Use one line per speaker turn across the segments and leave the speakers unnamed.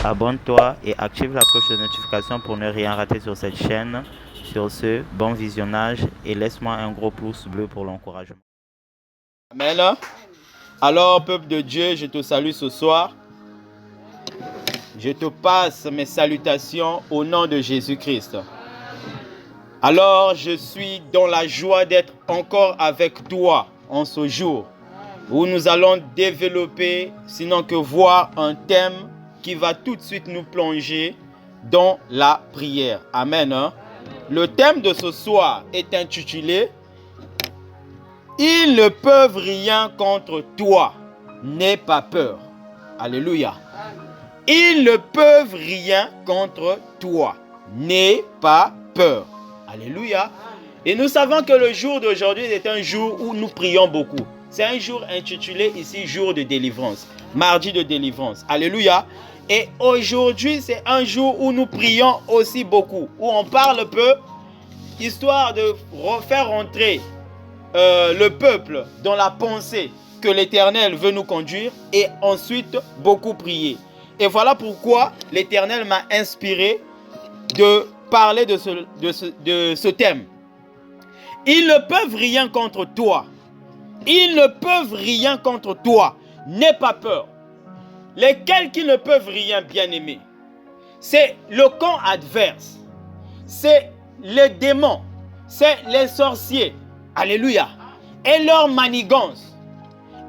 Abonne-toi et active la cloche de notification pour ne rien rater sur cette chaîne. Sur ce, bon visionnage et laisse-moi un gros pouce bleu pour l'encouragement.
Amen. Alors, peuple de Dieu, je te salue ce soir. Je te passe mes salutations au nom de Jésus-Christ. Alors, je suis dans la joie d'être encore avec toi en ce jour où nous allons développer, sinon que voir un thème qui va tout de suite nous plonger dans la prière. Amen. Le thème de ce soir est intitulé « Ils ne peuvent rien contre toi, n'aie pas peur ». Alléluia. Ils ne peuvent rien contre toi, n'aie pas peur. Alléluia. Et nous savons que le jour d'aujourd'hui est un jour où nous prions beaucoup. C'est un jour intitulé ici jour de délivrance, mardi de délivrance. Alléluia. Et aujourd'hui, c'est un jour où nous prions aussi beaucoup, où on parle peu, histoire de faire rentrer le peuple dans la pensée que l'Éternel veut nous conduire et ensuite beaucoup prier. Et voilà pourquoi l'Éternel m'a inspiré de parler de ce thème. Ils ne peuvent rien contre toi. Ils ne peuvent rien contre toi. N'aie pas peur. Lesquels qui ne peuvent rien, bien-aimés? C'est le camp adverse. C'est les démons. C'est les sorciers. Alléluia. Et leur manigance.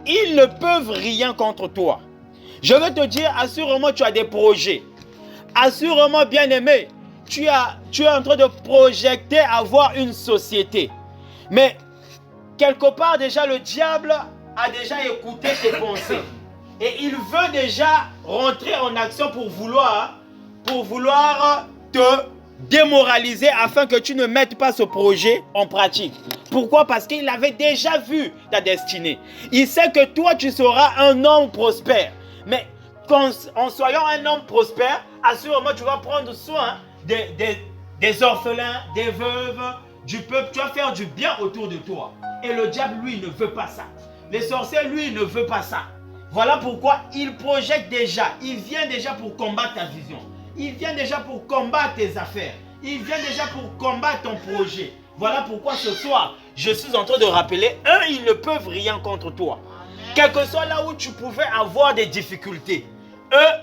Ils ne peuvent rien contre toi. Je veux te dire, assurément, tu as des projets. Assurément, bien-aimé, tu es en train de projeter avoir une société. Mais, quelque part, déjà, le diable a déjà écouté tes pensées. Et il veut déjà rentrer en action pour vouloir te démoraliser afin que tu ne mettes pas ce projet en pratique. Pourquoi? Parce qu'il avait déjà vu ta destinée. Il sait que toi, tu seras un homme prospère. Mais en soyant un homme prospère, assurément, tu vas prendre soin des orphelins, des veuves, du peuple. Tu vas faire du bien autour de toi. Et le diable, lui, ne veut pas ça. Les sorciers, lui, ne veut pas ça. Voilà pourquoi il projette déjà. Il vient déjà pour combattre ta vision. Il vient déjà pour combattre tes affaires. Il vient déjà pour combattre ton projet. Voilà pourquoi ce soir, je suis en train de rappeler, ils ne peuvent rien contre toi. Quel que soit là où tu pouvais avoir des difficultés,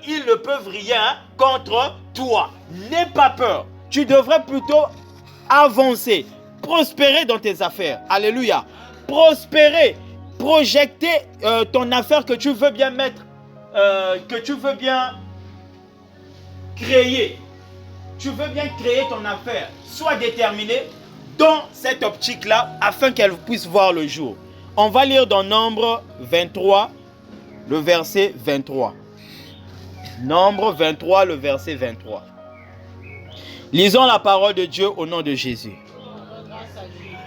ils ne peuvent rien contre toi. N'aie pas peur. Tu devrais plutôt avancer, prospérer dans tes affaires. Alléluia. Prospérer, projeter ton affaire que tu veux bien mettre, que tu veux bien créer. Tu veux bien créer ton affaire. Sois déterminé dans cette optique-là afin qu'elle puisse voir le jour. On va lire dans Nombre 23, le verset 23. Nombre 23, le verset 23. Lisons la parole de Dieu au nom de Jésus.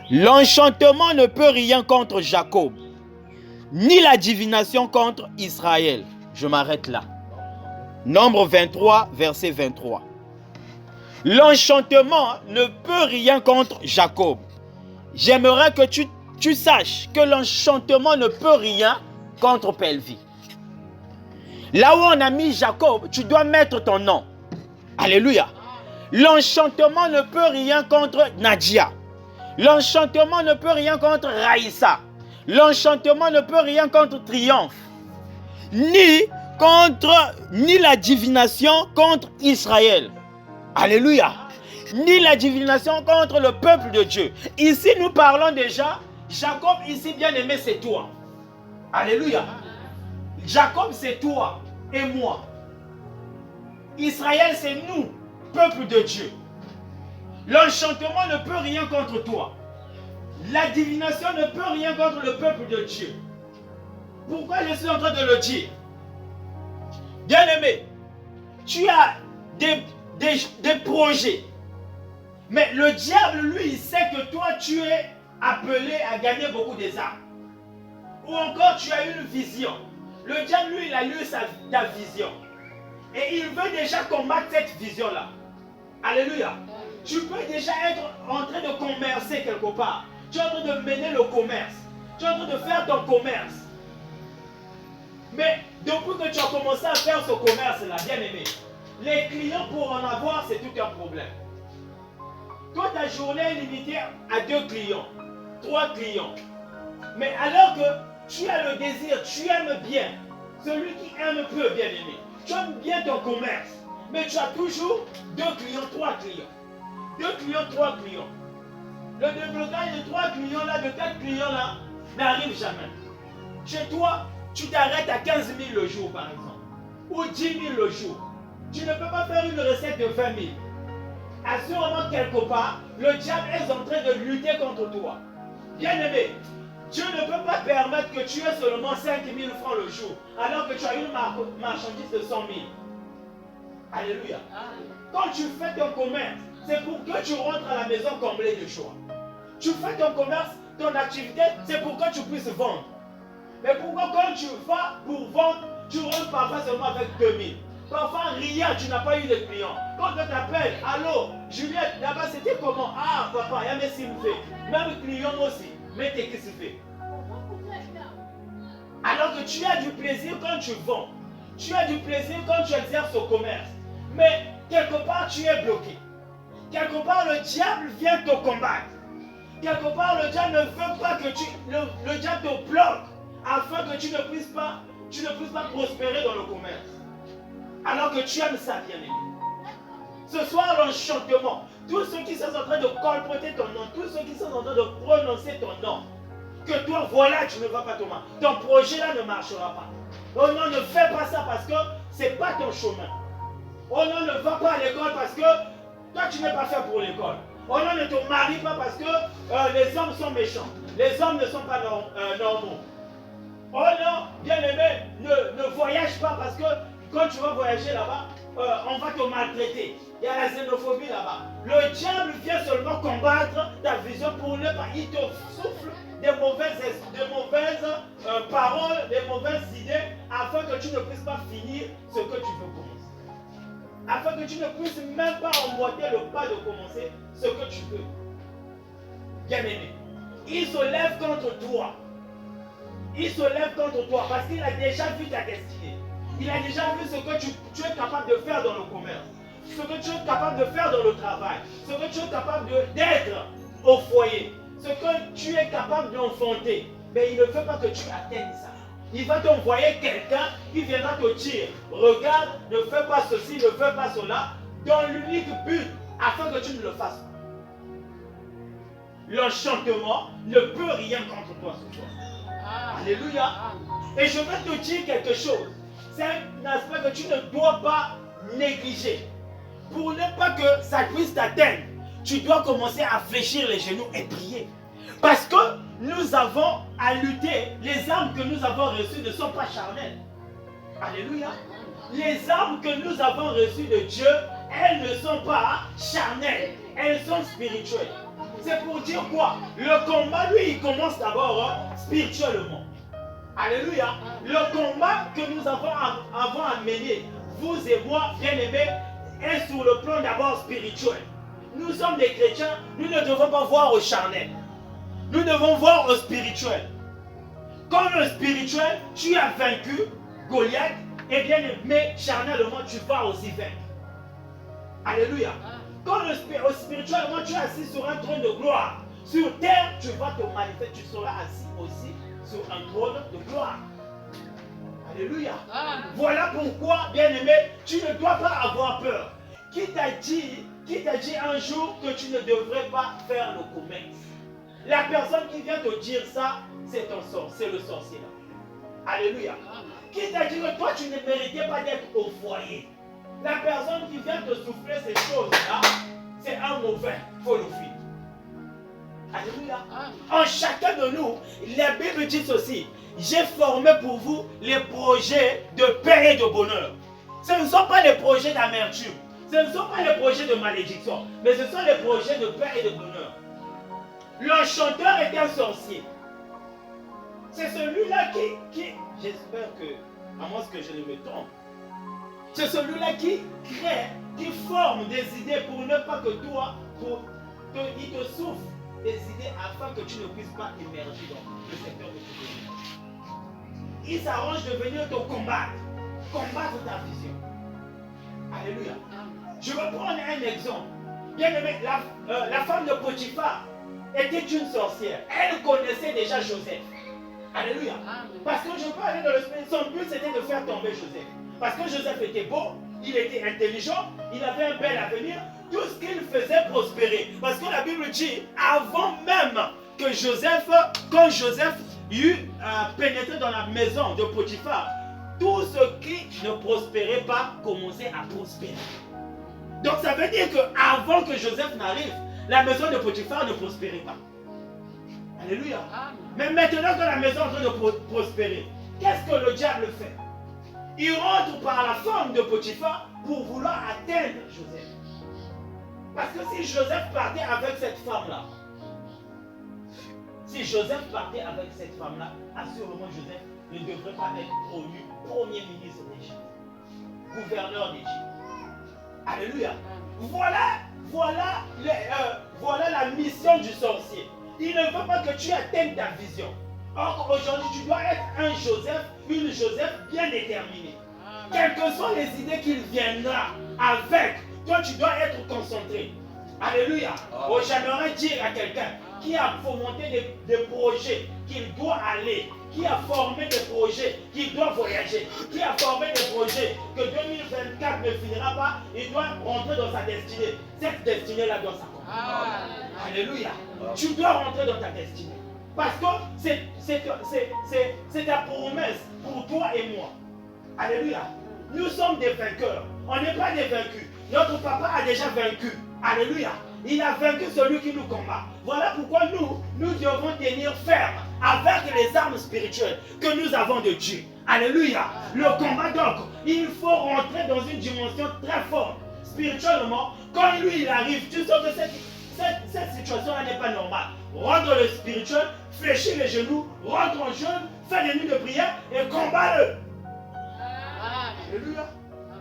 L'enchantement ne peut rien contre Jacob, ni la divination contre Israël. Je m'arrête là. Nombre 23, verset 23. L'enchantement ne peut rien contre Jacob. J'aimerais que tu saches que l'enchantement ne peut rien contre Pelvi. Là où on a mis Jacob, tu dois mettre ton nom. Alléluia. L'enchantement ne peut rien contre Nadia. L'enchantement ne peut rien contre Raïssa. L'enchantement ne peut rien contre Triomphe. Ni la divination contre Israël. Alléluia. Ni la divination contre le peuple de Dieu. Ici, nous parlons déjà, Jacob, ici, bien aimé, c'est toi. Alléluia. Jacob, c'est toi et moi. Israël, c'est nous, peuple de Dieu. L'enchantement ne peut rien contre toi. La divination ne peut rien contre le peuple de Dieu. Pourquoi je suis en train de le dire? Bien-aimé, tu as des projets. Mais le diable, lui, il sait que toi, tu es appelé à gagner beaucoup des âmes. Ou encore, tu as une vision. Le diable, lui, il a lu ta vision. Et il veut déjà combattre cette vision-là. Alléluia. Tu peux déjà être en train de commercer quelque part. Tu es en train de mener le commerce. Tu es en train de faire ton commerce. Mais depuis que tu as commencé à faire ce commerce-là, bien aimé, Les clients pour en avoir, c'est tout un problème. Toi, ta journée est limitée à 2 clients, 3 clients. Mais alors que tu as le désir, tu aimes bien, celui qui aime peut, bien aimé. Tu aimes bien ton commerce, mais tu as toujours 2 clients, 3 clients. 2 clients, 3 clients. Le déblocage de 3 clients là, de 4 clients là, n'arrive jamais. Chez toi, tu t'arrêtes à 15 000 le jour par exemple, ou 10 000 le jour. Tu ne peux pas faire une recette de 20 000. À ce moment, quelque part, le diable est en train de lutter contre toi. Bien aimé, Dieu ne peut pas permettre que tu aies seulement 5 000 francs le jour, alors que tu as une marchandise de 100 000. Alléluia. Quand tu fais ton commerce, c'est pour que tu rentres à la maison comblé de joie. Tu fais ton commerce, ton activité, c'est pour que tu puisses vendre. Mais pourquoi quand tu vas pour vendre, tu rentres parfois seulement avec 2 000? Parfois rien, tu n'as pas eu de clients. Quand on t'appelle, allô, Juliette, là-bas c'était comment? Ah, papa, il y a mes signes faits. Même client aussi, mais t'es qu'est-ce que fait? Alors que tu as du plaisir quand tu vends. Tu as du plaisir quand tu exerces au commerce. Mais quelque part, tu es bloqué. Quelque part, le diable vient te combattre. Quelque part, le diable ne veut pas que tu... Le diable te bloque afin que tu ne puisses pas prospérer dans le commerce. Alors que tu aimes ça, bien aimé. Ce soir, l'enchantement, tous ceux qui sont en train de colporter ton nom, tous ceux qui sont en train de prononcer ton nom, que toi, voilà, tu ne vas pas tomber. Ton projet là ne marchera pas. Oh non, ne fais pas ça parce que ce n'est pas ton chemin. Oh non, ne va pas à l'école parce que toi, tu n'es pas fait pour l'école. Oh non, ne te marie pas parce que les hommes sont méchants. Les hommes ne sont pas normaux. Oh non, bien aimé, ne voyage pas parce que quand tu vas voyager là-bas, on va te maltraiter. Il y a la xénophobie là-bas. Le diable vient seulement combattre ta vision pour ne pas. Il te souffle des mauvaises paroles, des mauvaises idées, afin que tu ne puisses pas finir ce que tu veux commencer. Afin que tu ne puisses même pas emboîter le pas de commencer ce que tu veux. Bien aimé, il se lève contre toi. Il se lève contre toi parce qu'il a déjà vu ta destinée. Il a déjà vu ce que tu es capable de faire dans le commerce, ce que tu es capable de faire dans le travail, ce que tu es capable d'être au foyer, ce que tu es capable d'enfanter. Mais il ne veut pas que tu atteignes ça. Il va t'envoyer quelqu'un qui viendra te dire, regarde, ne fais pas ceci, ne fais pas cela, dans l'unique but, afin que tu ne le fasses pas. L'enchantement ne peut rien contre toi ce soir. Alléluia. Et je vais te dire quelque chose. C'est un aspect que tu ne dois pas négliger. Pour ne pas que ça puisse t'atteindre, tu dois commencer à fléchir les genoux et prier. Parce que nous avons à lutter. Les armes que nous avons reçues ne sont pas charnelles. Alléluia. Les armes que nous avons reçues de Dieu, elles ne sont pas charnelles. Elles sont spirituelles. C'est pour dire quoi? Le combat, lui, il commence d'abord spirituellement. Alléluia. Le combat que nous avons à mener, vous et moi, bien-aimés, est sur le plan d'abord spirituel. Nous sommes des chrétiens, nous ne devons pas voir au charnel. Nous devons voir au spirituel. Comme le spirituel, tu as vaincu Goliath, et bien aimé, charnellement, tu vas aussi vaincre. Alléluia. Quand au spirituellement, tu es assis sur un trône de gloire. Sur terre, tu vas te manifester, tu seras assis aussi sur un trône de gloire. Alléluia. Voilà pourquoi, bien-aimé, tu ne dois pas avoir peur. Qui t'a dit un jour que tu ne devrais pas faire le commerce? La personne qui vient te dire ça, c'est le sorcier là. Alléluia. Qui t'a dit que toi, tu ne méritais pas d'être au foyer? La personne qui vient te souffler ces choses-là, c'est un mauvais, il faut le fuir. Alléluia. En chacun de nous, la Bible dit ceci: j'ai formé pour vous les projets de paix et de bonheur. Ce ne sont pas les projets d'amertume, ce ne sont pas les projets de malédiction, mais ce sont les projets de paix et de bonheur. L'enchanteur est un sorcier. C'est celui-là qui j'espère que, à moins que je ne me trompe, c'est celui-là qui crée, qui forme des idées pour ne pas que toi, il te souffle des idées afin que tu ne puisses pas émerger dans le secteur de ton vie. Il s'arrange de venir te combattre ta vision. Alléluia. Alléluia. Je vais prendre un exemple. Bien aimé, la femme de Potiphar était une sorcière. Elle connaissait déjà Joseph. Alléluia. Parce que je peux aller dans le spirit. Son but c'était de faire tomber Joseph. Parce que Joseph était beau, il était intelligent, il avait un bel avenir. Tout ce qu'il faisait prospérer. Parce que la Bible dit, avant même que Joseph, quand Joseph eut pénétré dans la maison de Potiphar, tout ce qui ne prospérait pas commençait à prospérer. Donc ça veut dire qu'avant que Joseph n'arrive, la maison de Potiphar ne prospérait pas. Alléluia. Mais maintenant que la maison est en train de prospérer, qu'est-ce que le diable fait? Il rentre par la femme de Potiphar pour vouloir atteindre Joseph. Parce que si Joseph partait avec cette femme-là, assurément Joseph ne devrait pas être promu premier ministre d'Égypte, gouverneur d'Égypte. Alléluia. Voilà la mission du sorcier. Il ne veut pas que tu atteignes ta vision. Or, aujourd'hui, tu dois être un Joseph, une Joseph bien déterminée. Quelles que soient les idées qu'il viendra avec, toi, tu dois être concentré. Alléluia. Oh, j'aimerais dire à quelqu'un qui a fomenté des projets qu'il doit aller, qui a formé des projets qu'il doit voyager, qui a formé des projets que 2024 ne finira pas, il doit rentrer dans sa destinée. Cette destinée-là doit s'accomplir. Alléluia. Tu dois rentrer dans ta destinée. Parce que c'est ta promesse pour toi et moi. Alléluia. Nous sommes des vainqueurs. On n'est pas des vaincus. Notre papa a déjà vaincu. Alléluia. Il a vaincu celui qui nous combat. Voilà pourquoi nous devons tenir ferme avec les armes spirituelles que nous avons de Dieu. Alléluia. Le combat donc, il faut rentrer dans une dimension très forte. Spirituellement, quand lui il arrive, tu sens que cette situation-là n'est pas normale. Rentre dans le spirituel, fléchis les genoux, rentre en jeûne, fais des nuits de prière et combat-le. Alléluia.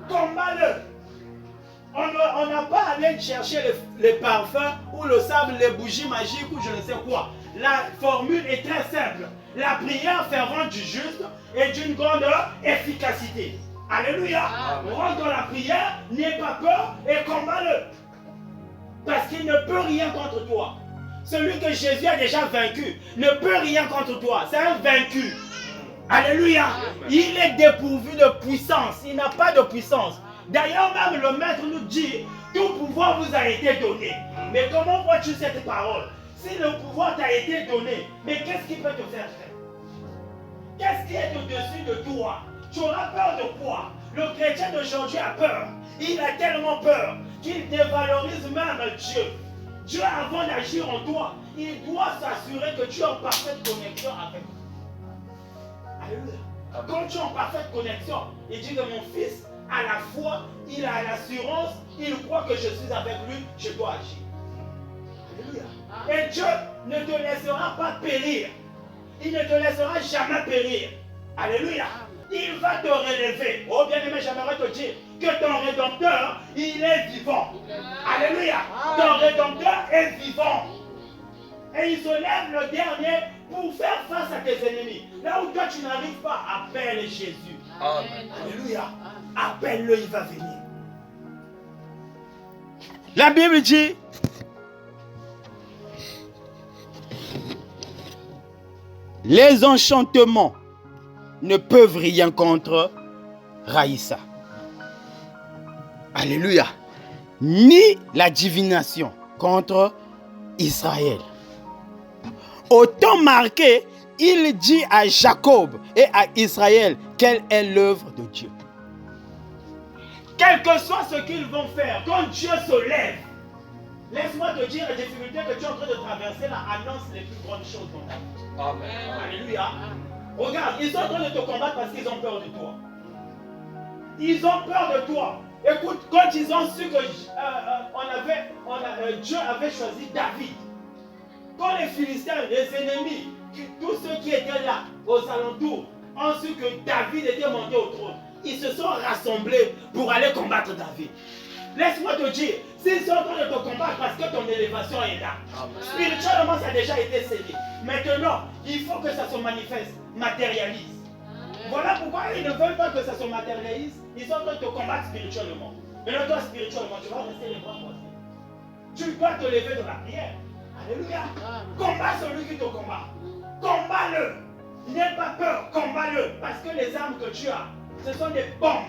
Combat-le. On n'a pas à aller chercher les parfums ou le sable, les bougies magiques ou je ne sais quoi. La formule est très simple. La prière fervente du juste est d'une grande efficacité. Alléluia. Rentre dans la prière, n'aie pas peur et combat-le. Parce qu'il ne peut rien contre toi. Celui que Jésus a déjà vaincu ne peut rien contre toi. C'est un vaincu. Alléluia. Il est dépourvu de puissance. Il n'a pas de puissance. D'ailleurs, même le maître nous dit, tout pouvoir vous a été donné. Mais comment vois-tu cette parole? Si le pouvoir t'a été donné, mais qu'est-ce qui peut te faire faire? Qu'est-ce qui est au-dessus de toi? Tu auras peur de quoi? Le chrétien d'aujourd'hui a peur. Il a tellement peur qu'il dévalorise même Dieu. Dieu, avant d'agir en toi, il doit s'assurer que tu es en parfaite connexion avec lui. Alléluia. Quand tu es en parfaite connexion, il dit que mon fils, à la foi, il a l'assurance, il croit que je suis avec lui, je dois agir. Alléluia. Et Dieu ne te laissera pas périr. Il ne te laissera jamais périr. Alléluia. Il va te relever. Oh bien-aimé, j'aimerais te dire que ton Rédempteur, il est vivant. Alléluia. Ton Rédempteur est vivant. Et il se lève le dernier pour faire face à tes ennemis. Là où toi tu n'arrives pas, appelle Jésus. Amen. Alléluia. Appelle-le, il va venir. La Bible dit, les enchantements ne peuvent rien contre Raïssa. Alléluia. Ni la divination contre Israël. Au temps marqué, il dit à Jacob et à Israël quelle est l'œuvre de Dieu. Quel que soit ce qu'ils vont faire, quand Dieu se lève, laisse-moi te dire, les difficultés que tu es en train de traverser là annoncent les plus grandes choses dans ta vie. Amen. Alléluia. Regarde, ils sont en train de te combattre parce qu'ils ont peur de toi. Ils ont peur de toi. Écoute, quand ils ont su que Dieu avait choisi David, quand les Philistins, les ennemis, tous ceux qui étaient là, aux alentours, ont su que David était monté au trône, ils se sont rassemblés pour aller combattre David. Laisse-moi te dire, s'ils sont en train de te combattre parce que ton élévation est là, spirituellement ça a déjà été scellé. Maintenant, il faut que ça se manifeste, matérialise. Voilà pourquoi ils ne veulent pas que ça se matérialise. Ils sont en train de te combattre spirituellement. Maintenant, toi, spirituellement, tu vas rester les bras croisés. Tu dois te lever de la prière. Alléluia. Combat celui qui te combat. Combat-le. N'aie pas peur, combat-le. Parce que les armes que tu as, ce sont des bombes,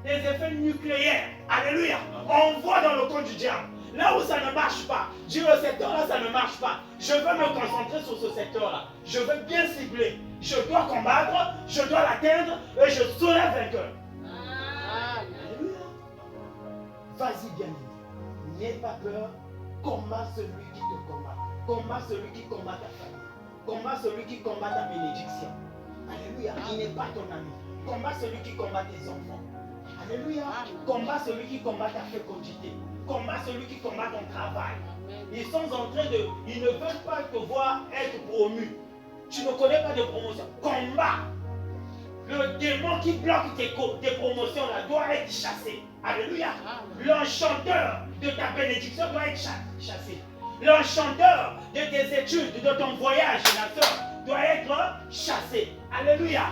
des effets nucléaires. Alléluia. On voit dans le corps du diable. Là où ça ne marche pas, dis le secteur-là, ça ne marche pas. Je veux me concentrer sur ce secteur-là. Je veux bien cibler. Je dois combattre, je dois l'atteindre et je serai vainqueur. Alléluia. Vas-y, bien-aimé. N'aie pas peur. Combat celui qui te combat. Combat celui qui combat ta famille. Combat celui qui combat ta bénédiction. Alléluia. Il n'est pas ton ami. Combat celui qui combat tes enfants. Alléluia. Combat celui qui combat ta fécondité. Combat celui qui combat ton travail. Ils sont en train de... Ils ne veulent pas te voir être promu. Tu ne connais pas de promotion. Combat. Le démon qui bloque tes promotions là doit être chassé. Alléluia. L'enchanteur de ta bénédiction doit être chassé. L'enchanteur de tes études, de ton voyage, la soeur, doit être chassé. Alléluia.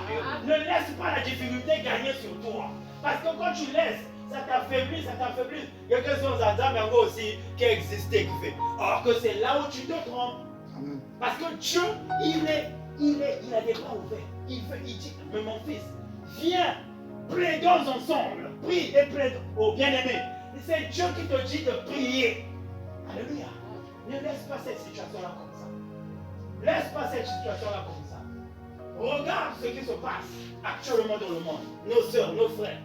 Ne laisse pas la difficulté gagner sur toi. Parce que quand tu laisses, ça t'affaiblit, ça t'affaiblit. Il y a quelque chose à Zambia aussi qui existe, qui fait. Or que c'est là où tu te trompes. Parce que Dieu, il a des bras ouverts. Il dit, mais mon fils, viens, plaidons ensemble. Prie et plaide au bien-aimé. C'est Dieu qui te dit de prier. Alléluia. Ne laisse pas cette situation-là comme ça. Laisse pas cette situation-là comme ça. Regarde ce qui se passe actuellement dans le monde. Nos soeurs, nos frères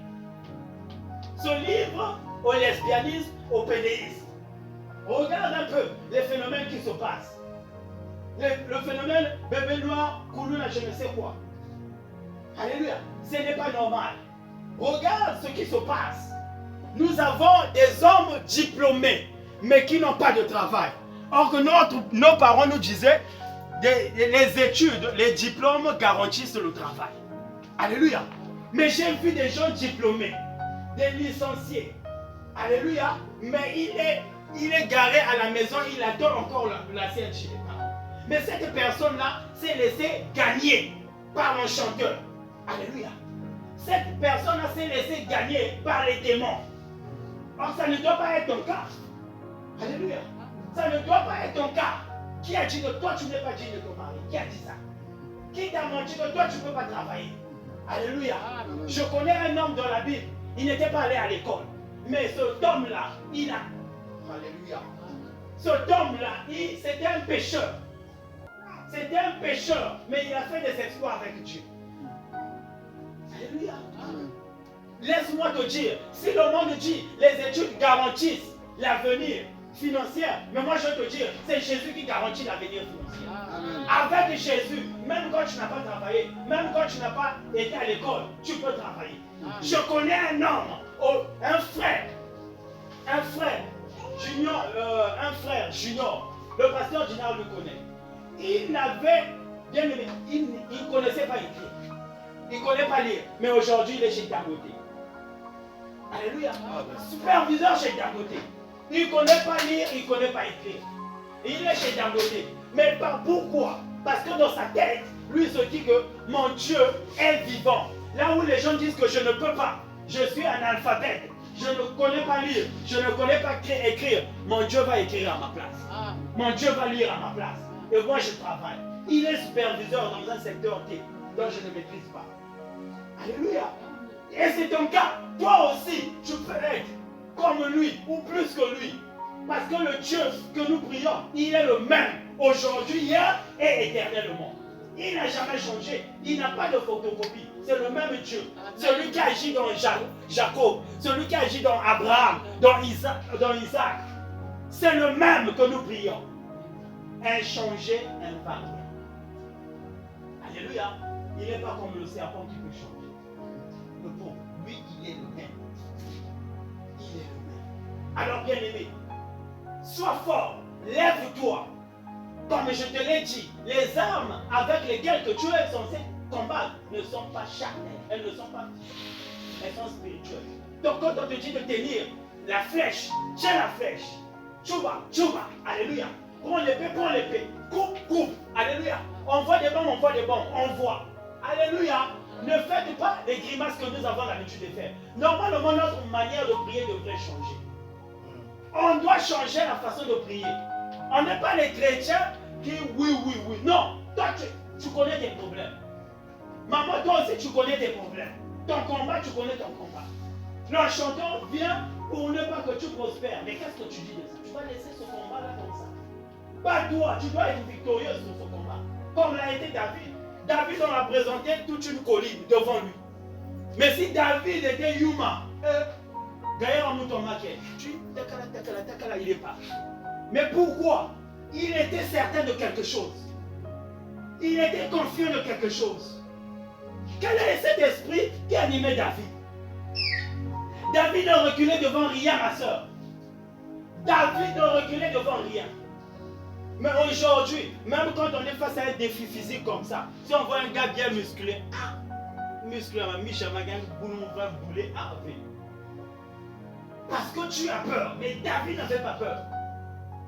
se livrent au lesbianisme, au pédéisme. Regarde un peu les phénomènes qui se passent. Le phénomène bébé noir, Koulouna, je ne sais quoi. Alléluia. Ce n'est pas normal. Regarde ce qui se passe. Nous avons des hommes diplômés, mais qui n'ont pas de travail. Or que nos parents nous disaient, les études, les diplômes garantissent le travail. Alléluia. Mais j'ai vu des gens diplômés, des licenciés. Alléluia. Mais il est garé à la maison, il attend encore la sienne chez les parents. Mais cette personne-là s'est laissée gagner par un chanteur. Alléluia. Cette personne-là s'est laissée gagner par les démons. Or, ça ne doit pas être ton cas. Alléluia. Ça ne doit pas être ton cas. Qui a dit que toi, tu n'es pas digne de ton mari? Qui a dit ça? Qui t'a menti que toi, tu ne peux pas travailler? Alléluia. Je connais un homme dans la Bible. Il n'était pas allé à l'école. Mais cet homme-là, il a... Alléluia. Cet homme-là, c'était un pécheur. C'était un pécheur, mais il a fait des exploits avec Dieu. Alléluia. Laisse-moi te dire, si le monde dit les études garantissent l'avenir financier, mais moi je vais te dire, c'est Jésus qui garantit l'avenir financier. Avec Jésus, même quand tu n'as pas travaillé, même quand tu n'as pas été à l'école, tu peux travailler. Je connais un homme, un frère junior, le pasteur Junior le connaît. Il n'avait, bien aimé, il ne connaissait pas écrire. Il ne connaît pas lire, mais aujourd'hui il est chez Dangote. Alléluia. Superviseur chez Dangote. Il ne connaît pas lire, il ne connaît pas écrire. Il est chez Dangote. Mais pourquoi? Parce que dans sa tête, lui se dit que mon Dieu est vivant. Là où les gens disent que je ne peux pas, je suis un alphabète, je ne connais pas lire, je ne connais pas écrire, mon Dieu va écrire à ma place. Mon Dieu va lire à ma place. Et moi je travaille. Il est superviseur dans un secteur dont je ne maîtrise pas. Alléluia. Et c'est ton cas. Toi aussi, tu peux être comme lui ou plus que lui. Parce que le Dieu que nous prions, il est le même aujourd'hui, hier et éternellement. Il n'a jamais changé. Il n'a pas de photocopie. C'est le même Dieu. Celui qui agit dans Jacob, celui qui agit dans Abraham, dans Isaac. C'est le même que nous prions. Inchangé, invariable. Alléluia. Il n'est pas comme le serpent qui peut changer. Le bon, lui, il est le même. Il est le même. Alors, bien aimé, sois fort, lève-toi. Comme je te l'ai dit, les armes avec lesquelles que tu es censé combattre ne sont pas charnelles, elles ne sont pas physiques, elles sont spirituelles. Donc quand on te dit de tenir la flèche, tiens la flèche. Tchouba, alléluia. Prends l'épée, coupe, alléluia. On voit des bombes, envoie. Alléluia.
Ne faites pas les grimaces que nous avons l'habitude de faire. Normalement, notre manière de prier devrait changer. On doit changer la façon de prier. On n'est pas les chrétiens qui oui. Non, toi tu connais tes problèmes. Maman, toi aussi tu connais tes problèmes. Ton combat, tu connais ton combat. Le chanteur vient pour ne pas que tu prospères. Mais qu'est-ce que tu dis de ça? Tu vas laisser ce combat-là comme ça. Pas toi, tu dois être victorieuse dans ce combat. Comme l'a été David. David, on l'a présenté toute une colline devant lui. Mais si David était Yuma, d'ailleurs, on nous maquette. Takala, il est pas. Mais pourquoi? Il était certain de quelque chose. Il était confiant de quelque chose. Quel est cet esprit qui animait David? David ne reculait devant rien, ma soeur. David ne reculait devant rien. Mais aujourd'hui, même quand on est face à un défi physique comme ça, si on voit un gars bien musclé, parce que tu as peur, mais David n'avait pas peur.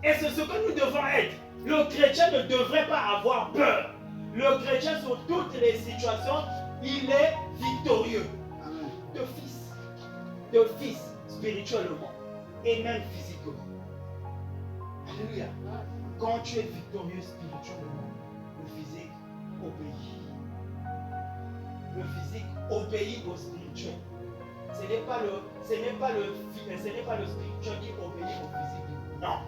Et c'est ce que nous devons être. Le chrétien ne devrait pas avoir peur. Le chrétien, sur toutes les situations, il est victorieux. De fils, spirituellement et même physiquement. Alléluia. Quand tu es victorieux spirituellement, le physique obéit. Le physique obéit au spirituel. Ce n'est pas le spirituel qui obéit au physique. Non.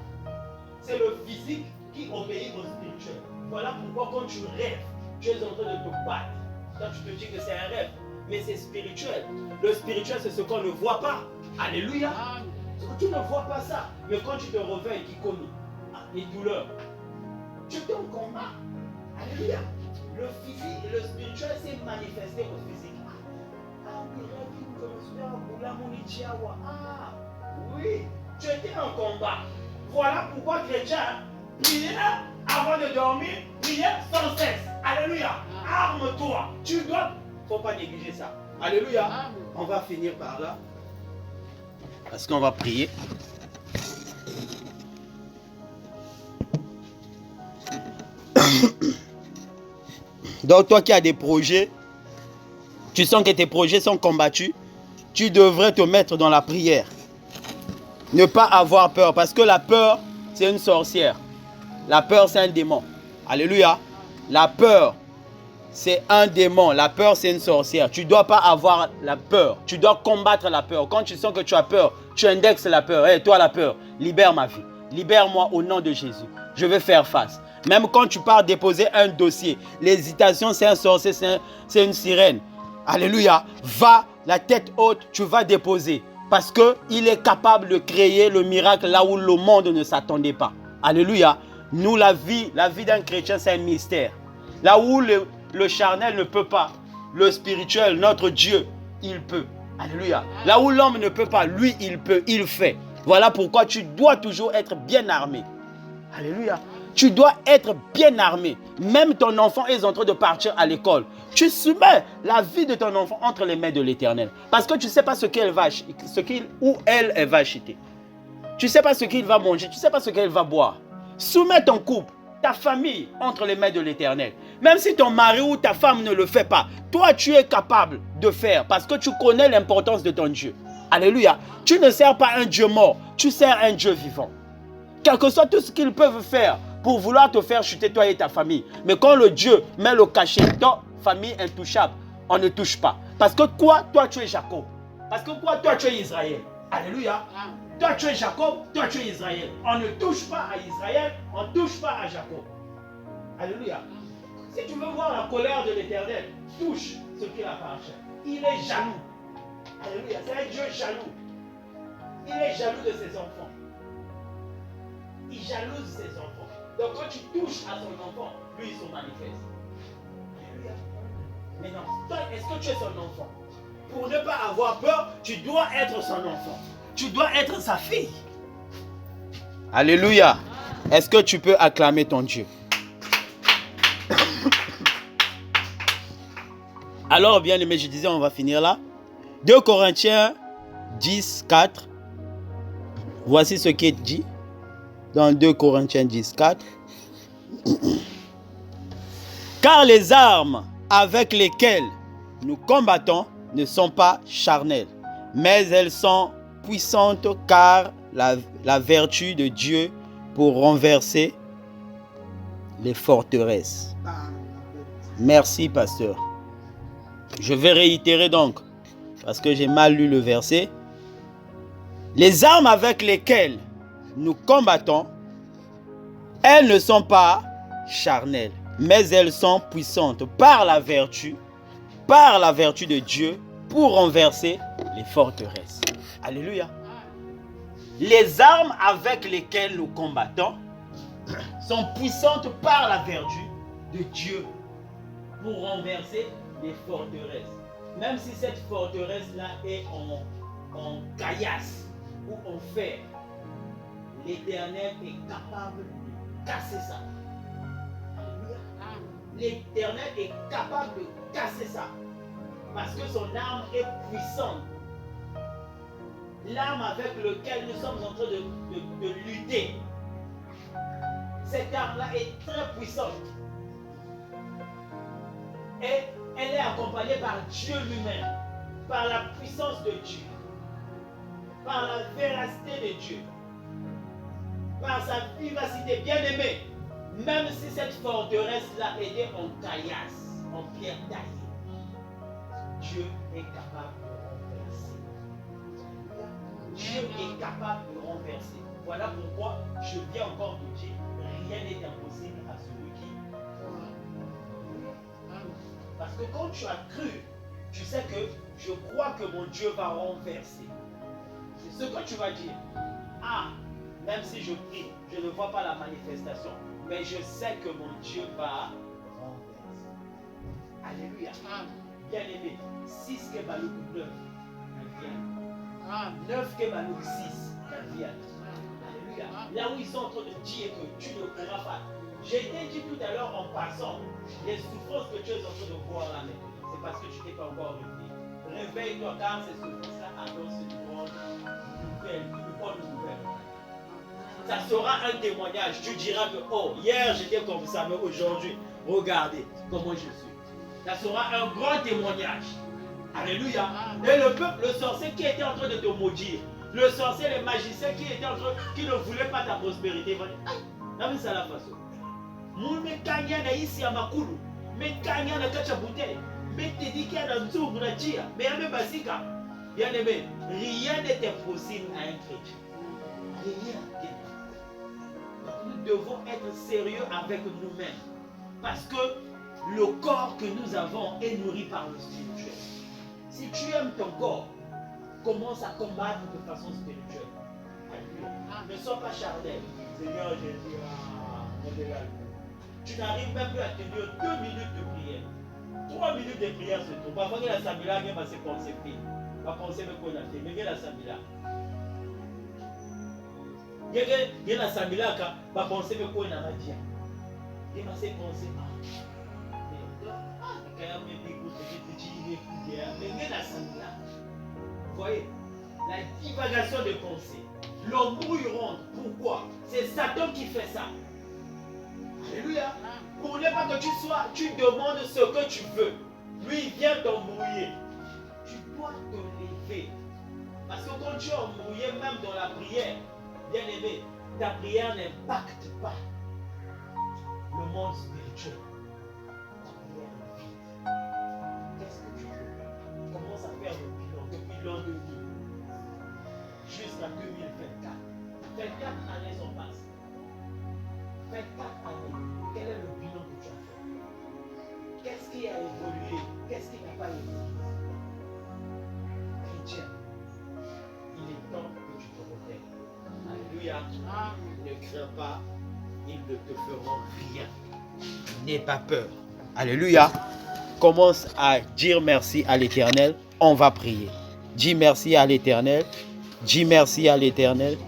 C'est le physique qui obéit au spirituel. Voilà pourquoi quand tu rêves, tu es en train de te battre. Toi, tu te dis que c'est un rêve. Mais c'est spirituel. Le spirituel, c'est ce qu'on ne voit pas. Alléluia. Tu ne vois pas ça. Mais quand tu te réveilles, tu connais les douleurs. Tu es en combat. Alléluia. Le physique et le spirituel s'est manifesté au physique. Oui, tu étais en combat. Voilà pourquoi chrétien, priez avant de dormir, priez sans cesse. Alléluia. Arme-toi. Tu dois. Il ne faut pas négliger ça. Alléluia. On va finir par là. Parce qu'on va prier. Donc toi qui as des projets, tu sens que tes projets sont combattus, tu devrais te mettre dans la prière. Ne pas avoir peur, parce que la peur, c'est une sorcière. La peur, c'est un démon. Alléluia. La peur, c'est un démon. La peur, c'est une sorcière. Tu ne dois pas avoir la peur. Tu dois combattre la peur. Quand tu sens que tu as peur, tu indexes la peur. Hey, toi, la peur, libère ma vie. Libère-moi au nom de Jésus. Je vais faire face. Même quand tu pars déposer un dossier, l'hésitation, c'est un sorcier, c'est une sirène. Alléluia. Va, la tête haute, tu vas déposer. Parce qu'il est capable de créer le miracle là où le monde ne s'attendait pas. Alléluia. Nous, la vie d'un chrétien, c'est un mystère. Là où le charnel ne peut pas, le spirituel, notre Dieu, il peut. Alléluia. Là où l'homme ne peut pas, lui, il peut, il fait. Voilà pourquoi tu dois toujours être bien armé. Alléluia. Tu dois être bien armé. Même ton enfant est en train de partir à l'école. Tu soumets la vie de ton enfant entre les mains de l'Éternel. Parce que tu ne sais pas où elle va acheter. Tu ne sais pas ce qu'il va manger. Tu ne sais pas ce qu'elle va boire. Soumets ton couple, ta famille entre les mains de l'Éternel. Même si ton mari ou ta femme ne le fait pas, toi tu es capable de faire parce que tu connais l'importance de ton Dieu. Alléluia. Tu ne sers pas un Dieu mort, tu sers un Dieu vivant. Quel que soit tout ce qu'ils peuvent faire pour vouloir te faire chuter toi et ta famille. Mais quand le Dieu met le cachet, ta famille intouchable, on ne touche pas. Parce que quoi? Toi tu es Jacob. Parce que quoi? Toi tu es Israël. Alléluia. Toi tu es Jacob, toi tu es Israël. On ne touche pas à Israël, on ne touche pas à Jacob. Alléluia. Si tu veux voir la colère de l'Éternel, touche ce qu'il appartient. Il est jaloux. Alléluia. C'est un Dieu jaloux. Il est jaloux de ses enfants. Il jalouse ses enfants. Donc quand tu touches à son enfant, lui il se manifeste. Alléluia. Mais non, toi, est-ce que tu es son enfant? Pour ne pas avoir peur, tu dois être son enfant. Tu dois être sa fille. Alléluia. Est-ce que tu peux acclamer ton Dieu? Alors, bien aimé, je disais, on va finir là. 2 Corinthiens 10, 4. Voici ce qui est dit dans 2 Corinthiens 10, 4. Car les armes avec lesquelles nous combattons ne sont pas charnelles, mais elles sont puissantes car la vertu de Dieu pour renverser les forteresses. Merci, pasteur. Je vais réitérer donc, parce que j'ai mal lu le verset. Les armes avec lesquelles nous combattons, elles ne sont pas charnelles, mais elles sont puissantes par la vertu de Dieu pour renverser les forteresses. Alléluia. Les armes avec lesquelles nous combattons sont puissantes par la vertu de Dieu pour renverser les forteresses. Même si cette forteresse-là est en caillasse ou en fer, l'Éternel est capable de casser ça. L'Éternel est capable de casser ça. Parce que son arme est puissante. L'arme avec laquelle nous sommes en train de lutter. Cette arme-là est très puissante. Et elle est accompagnée par Dieu lui-même. Par la puissance de Dieu. Par la véracité de Dieu. Par sa vivacité bien-aimée. Même si cette forteresse-là était en caillasse, en pierre taillée, Dieu est capable de renverser. Dieu est capable de renverser. Voilà pourquoi je viens encore de dire, rien n'est impossible à celui qui croit. Parce que quand tu as cru, tu sais que je crois que mon Dieu va renverser. C'est ce que tu vas dire. Ah, même si je prie, je ne vois pas la manifestation. Mais je sais que mon Dieu va renverser. Alléluia. Bien-aimé, 6 que Balouk 9, elle vient. 9 que Balouk 6, elle vient. Alléluia. Là où ils sont en train de dire que tu ne pourras pas. J'ai été dit tout à l'heure en passant, les souffrances que tu es en train de voir là maintenant, c'est parce que tu n'es pas encore réveillé. Réveille-toi car ces souffrances-là annoncent une bonne nouvelle. Ça sera un témoignage. Tu diras que, oh, hier j'étais comme ça, mais aujourd'hui, regardez comment je suis. Ça sera un grand témoignage. Alléluia. Et le peuple, le sorcier qui était en train de te maudire, le sorcier, les magiciens qui ne voulaient pas ta prospérité, va dire, aïe, non mais c'est la façon. Mais kanya na ici à Makulu, mais kanya na kacha bouteille, mais te dit qu'il y a dans tout pour la tia, mais même basika. Bien aimé, rien n'est impossible à un chrétien. Rien n'est impossible. Nous devons être sérieux avec nous-mêmes. Parce que le corps que nous avons est nourri par le spirituel. Si tu aimes ton corps, commence à combattre de façon spirituelle. Ne sois pas charnel. Seigneur Jésus, tu n'arrives même plus à tenir 2 minutes de prière. 3 minutes de prière se trouve. Parfois, il y a la samila qui va se penser. Va penser qu'on a fait. Mais il y a la samila. Il y a la samila qui va penser qu'on a dit. Il va se penser. Vous voyez, la divagation de pensée, l'embrouille ronde. Pourquoi? C'est Satan qui fait ça. Alléluia. Pour ne pas que tu demandes ce que tu veux. Lui, il vient t'embrouiller. Tu dois te lever. Parce que quand tu es embrouillé, même dans la prière, bien aimé, ta prière n'impacte pas le monde spirituel. Qu'est-ce que tu veux? Commence à faire le bilan depuis l'an 2000 jusqu'à 2024. 24 années sont passées. 24 années. Quel est le bilan que tu as fait? Qu'est-ce qui a évolué? Qu'est-ce qui n'a pas évolué? Chrétien, il est temps que tu te relèves. Alléluia. Ne crains pas, ils ne te feront rien. N'aie pas peur. Alléluia. Commence à dire merci à l'Éternel. On va prier. Dis merci à l'Éternel. Dis merci à l'Éternel.